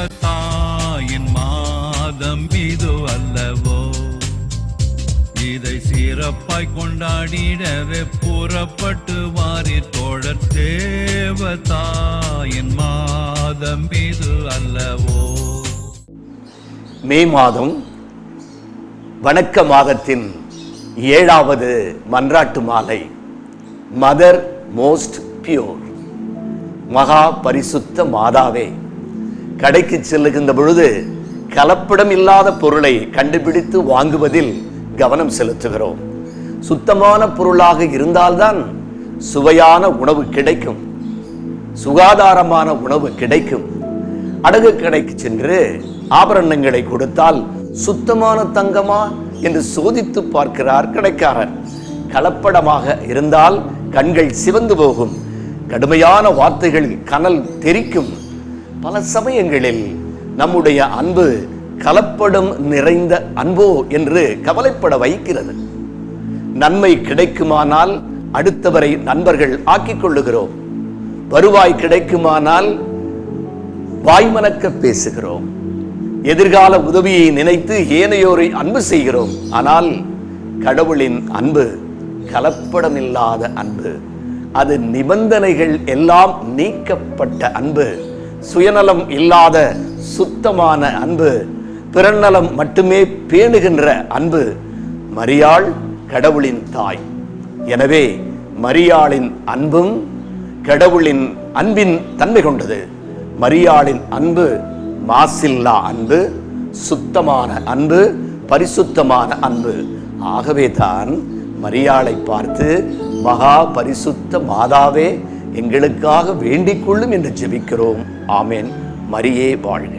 தேவதாயின் மாதம் இது அல்லவோ, இதை சிறப்பாய் கொண்டாடிடவே புறப்பட்டு வாரி தோழர். தேவதாயின் மாதம் இது அல்லவோ. மே மாதம் வணக்க மாதத்தின் 7வது மன்றாட்டு மாலை. Mother most pure. மகா பரிசுத்த மாதாவே, கடைக்கு செல்லுகின்ற பொழுது கலப்படம் இல்லாத பொருளை கண்டுபிடித்து வாங்குவதில் கவனம் செலுத்துகிறோம். சுத்தமான பொருளாக இருந்தால்தான் சுவையான உணவு கிடைக்கும், சுகாதாரமான உணவு கிடைக்கும். அடகு கடைக்கு சென்று ஆபரணங்களை கொடுத்தால் சுத்தமான தங்கமா என்று சோதித்து பார்க்கிறார் கடைக்காரர். கலப்படமாக இருந்தால் கண்கள் சிவந்து போகும், கடுமையான வார்த்தைகளில் கனல் தெரிக்கும். பல சமயங்களில் நம்முடைய அன்பு கலப்படம் நிறைந்த அன்போ என்று கவலைப்பட வைக்கிறது. நன்மை கிடைக்குமானால் அடுத்தவரை நண்பர்கள் ஆக்கிக் கொள்ளுகிறோம். வருவாய் கிடைக்குமானால் வாய்மனக்க பேசுகிறோம். எதிர்கால உதவியை நினைத்து ஏனையோரை அன்பு செய்கிறோம். ஆனால் கடவுளின் அன்பு கலப்படமில்லாத அன்பு. அது நிபந்தனைகள் எல்லாம் நீக்கப்பட்ட அன்பு, சுயநலம் இல்லாத சுத்தமான அன்பு, பிறநலம் மட்டுமே பேணுகின்ற அன்பு. மரியாள் கடவுளின் தாய். எனவே மரியாளின் அன்பும் கடவுளின் அன்பின் தன்மை கொண்டது. மரியாளின் அன்பு மாசில்லா அன்பு, சுத்தமான அன்பு, பரிசுத்தமான அன்பு. ஆகவே தான் மரியாளை பார்த்து, மகா பரிசுத்த மாதாவே எங்களுக்காக வேண்டிக் கொள்ளும் என்று ஜெபிக்கிறோம். ஆமேன். மரியே வாழ்க.